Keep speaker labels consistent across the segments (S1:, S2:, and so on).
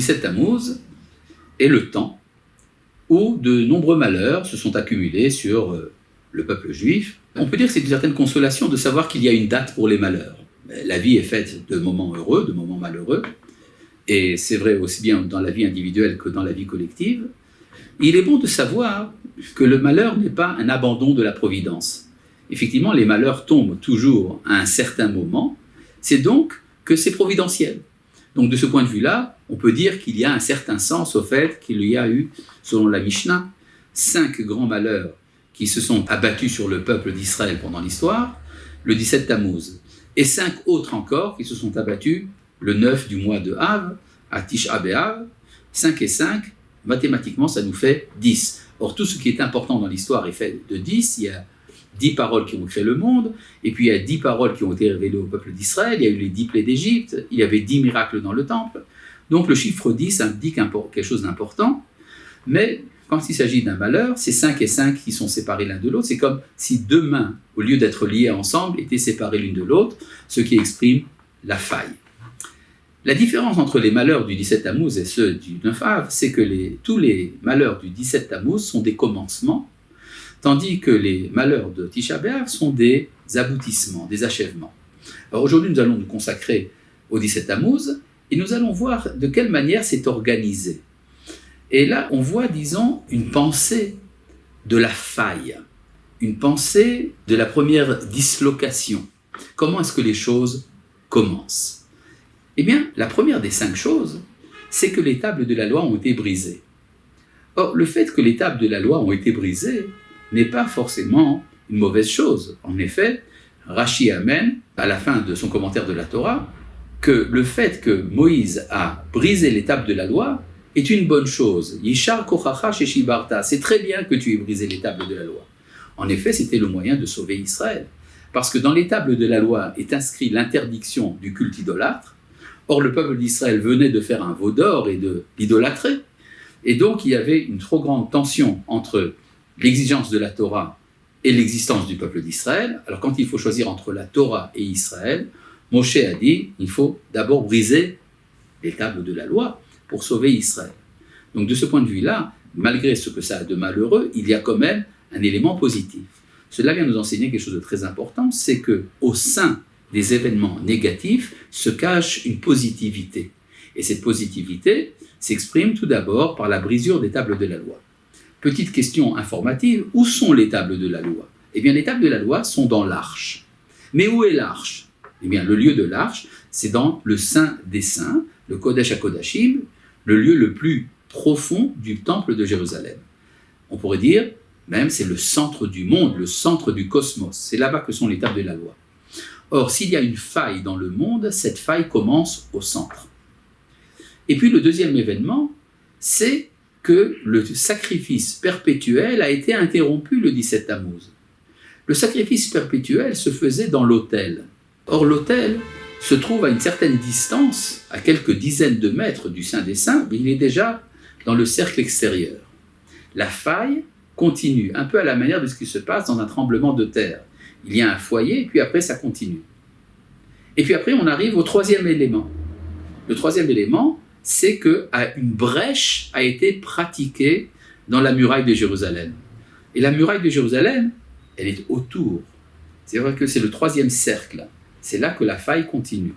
S1: 17 Tammuz est le temps où de nombreux malheurs se sont accumulés sur le peuple juif. On peut dire que c'est une certaine consolation de savoir qu'il y a une date pour les malheurs. La vie est faite de moments heureux, de moments malheureux, et c'est vrai aussi bien dans la vie individuelle que dans la vie collective. Il est bon de savoir que le malheur n'est pas un abandon de la providence. Effectivement, les malheurs tombent toujours à un certain moment, c'est donc que c'est providentiel. Donc de ce point de vue-là, on peut dire qu'il y a un certain sens au fait qu'il y a eu, selon la Mishnah, 5 grands malheurs qui se sont abattus sur le peuple d'Israël pendant l'histoire, le 17 Tammuz, et 5 autres encore qui se sont abattus le 9 du mois de Av, à Tisha B'Av. 5 et 5, mathématiquement, ça nous fait 10. Or, tout ce qui est important dans l'histoire est fait de 10. Il y a 10 paroles qui ont créé le monde, et puis il y a 10 paroles qui ont été révélées au peuple d'Israël, il y a eu les 10 plaies d'Égypte, il y avait 10 miracles dans le temple. Donc le chiffre 10 indique quelque chose d'important, mais quand il s'agit d'un malheur, c'est 5 et 5 qui sont séparés l'un de l'autre. C'est comme si 2 mains, au lieu d'être liées ensemble, étaient séparées l'une de l'autre, ce qui exprime la faille. La différence entre les malheurs du 17 Tammuz et ceux du 9 Av, c'est que tous les malheurs du 17 Tammuz sont des commencements, tandis que les malheurs de Tisha B'Av sont des aboutissements, des achèvements. Alors aujourd'hui, nous allons nous consacrer au 17 Tammuz, et nous allons voir de quelle manière c'est organisé. Et là, on voit, disons, une pensée de la faille, une pensée de la première dislocation. Comment est-ce que les choses commencent ? Eh bien, la première des 5 choses, c'est que les tables de la loi ont été brisées. Or, le fait que les tables de la loi ont été brisées n'est pas forcément une mauvaise chose. En effet, Rashi amène, à la fin de son commentaire de la Torah, que le fait que Moïse a brisé les tables de la loi est une bonne chose. Yishar kochacha sheshibarta, c'est très bien que tu aies brisé les tables de la loi. En effet, c'était le moyen de sauver Israël. Parce que dans les tables de la loi est inscrit l'interdiction du culte idolâtre. Or, le peuple d'Israël venait de faire un veau d'or et de l'idolâtrer. Et donc, il y avait une trop grande tension entre l'exigence de la Torah et l'existence du peuple d'Israël. Alors, quand il faut choisir entre la Torah et Israël, Moshe a dit, il faut d'abord briser les tables de la loi pour sauver Israël. Donc, de ce point de vue-là, malgré ce que ça a de malheureux, il y a quand même un élément positif. Cela vient nous enseigner quelque chose de très important, c'est qu'au sein des événements négatifs se cache une positivité. Et cette positivité s'exprime tout d'abord par la brisure des tables de la loi. Petite question informative, où sont les tables de la loi ? Eh bien, les tables de la loi sont dans l'arche. Mais où est l'arche ? Eh bien, le lieu de l'arche, c'est dans le Saint des Saints, le Kodesh HaKodashim, le lieu le plus profond du temple de Jérusalem. On pourrait dire, même, c'est le centre du monde, le centre du cosmos. C'est là-bas que sont les tables de la loi. Or, s'il y a une faille dans le monde, cette faille commence au centre. Et puis, le deuxième événement, c'est que le sacrifice perpétuel a été interrompu le 17 Tammuz. Le sacrifice perpétuel se faisait dans l'autel. Or, l'autel se trouve à une certaine distance, à quelques dizaines de mètres du Saint des Saints, mais il est déjà dans le cercle extérieur. La faille continue, un peu à la manière de ce qui se passe dans un tremblement de terre. Il y a un foyer, et puis après, ça continue. Et puis après, on arrive au troisième élément. Le troisième élément, c'est qu'une brèche a été pratiquée dans la muraille de Jérusalem. Et la muraille de Jérusalem, elle est autour. C'est vrai que c'est le troisième cercle. C'est là que la faille continue.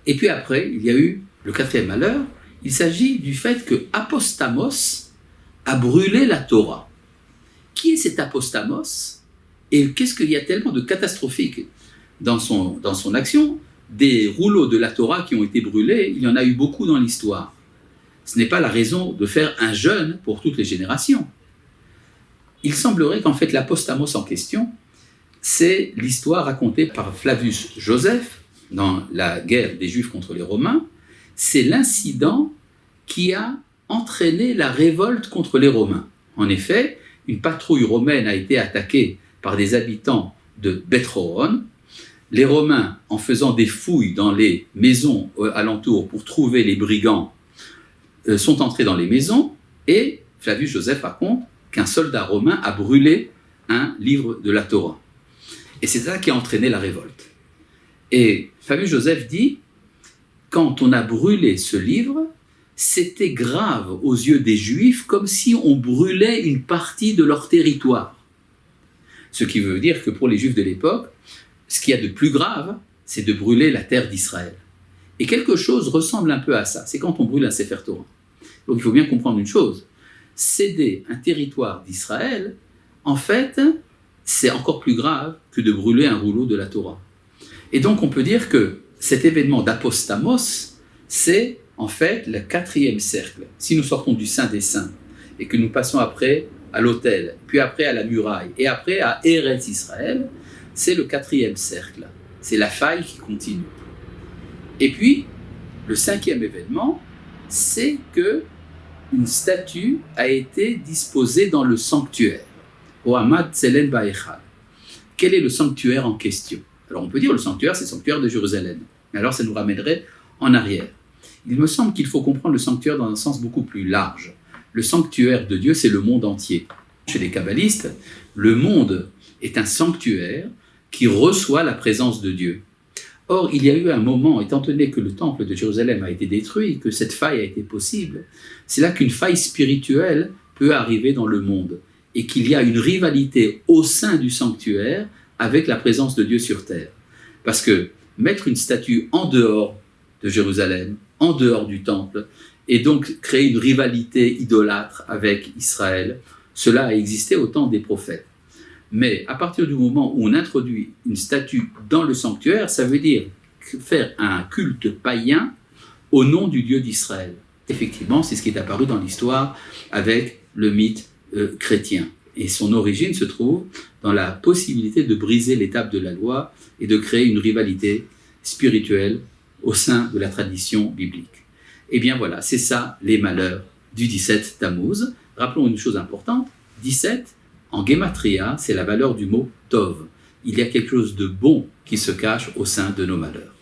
S1: Et puis après, il y a eu le quatrième malheur. Il s'agit du fait que Apostamos a brûlé la Torah. Qui est cet Apostamos ? Et qu'est-ce qu'il y a tellement de catastrophique dans son action ? Des rouleaux de la Torah qui ont été brûlés, il y en a eu beaucoup dans l'histoire. Ce n'est pas la raison de faire un jeûne pour toutes les générations. Il semblerait qu'en fait l'apostamos en question, c'est l'histoire racontée par Flavius Joseph dans la guerre des Juifs contre les Romains. C'est l'incident qui a entraîné la révolte contre les Romains. En effet, une patrouille romaine a été attaquée par des habitants de Beth-Horon. Les Romains, en faisant des fouilles dans les maisons alentours pour trouver les brigands, sont entrés dans les maisons et Flavius Joseph raconte qu'un soldat romain a brûlé un livre de la Torah. Et c'est ça qui a entraîné la révolte. Et Flavius Joseph dit quand on a brûlé ce livre, c'était grave aux yeux des Juifs, comme si on brûlait une partie de leur territoire. Ce qui veut dire que pour les Juifs de l'époque, ce qu'il y a de plus grave, c'est de brûler la terre d'Israël. Et quelque chose ressemble un peu à ça, c'est quand on brûle un Sefer Torah. Donc il faut bien comprendre une chose, céder un territoire d'Israël, en fait, c'est encore plus grave que de brûler un rouleau de la Torah. Et donc on peut dire que cet événement d'apostamos, c'est en fait le 4e cercle. Si nous sortons du Saint des Saints et que nous passons après à l'autel, puis après à la muraille, et après à Eretz Israël, c'est le 4e cercle. C'est la faille qui continue. Et puis, le 5e événement, c'est que une statue a été disposée dans le sanctuaire. Ohamad Tselem Ba'echad. Quel est le sanctuaire en question? Alors on peut dire le sanctuaire, c'est le sanctuaire de Jérusalem. Mais alors ça nous ramènerait en arrière. Il me semble qu'il faut comprendre le sanctuaire dans un sens beaucoup plus large. Le sanctuaire de Dieu, c'est le monde entier. Chez les kabbalistes, le monde est un sanctuaire qui reçoit la présence de Dieu. Or, il y a eu un moment, étant donné que le temple de Jérusalem a été détruit, que cette faille a été possible, c'est là qu'une faille spirituelle peut arriver dans le monde et qu'il y a une rivalité au sein du sanctuaire avec la présence de Dieu sur terre. Parce que mettre une statue en dehors de Jérusalem, en dehors du temple, et donc créer une rivalité idolâtre avec Israël, cela a existé au temps des prophètes. Mais à partir du moment où on introduit une statue dans le sanctuaire, ça veut dire faire un culte païen au nom du Dieu d'Israël. Effectivement, c'est ce qui est apparu dans l'histoire avec le mythe chrétien. Et son origine se trouve dans la possibilité de briser l'étape de la loi et de créer une rivalité spirituelle au sein de la tradition biblique. Et bien voilà, c'est ça les malheurs du 17 Tammuz. Rappelons une chose importante, 17, en Gematria, c'est la valeur du mot Tov. Il y a quelque chose de bon qui se cache au sein de nos malheurs.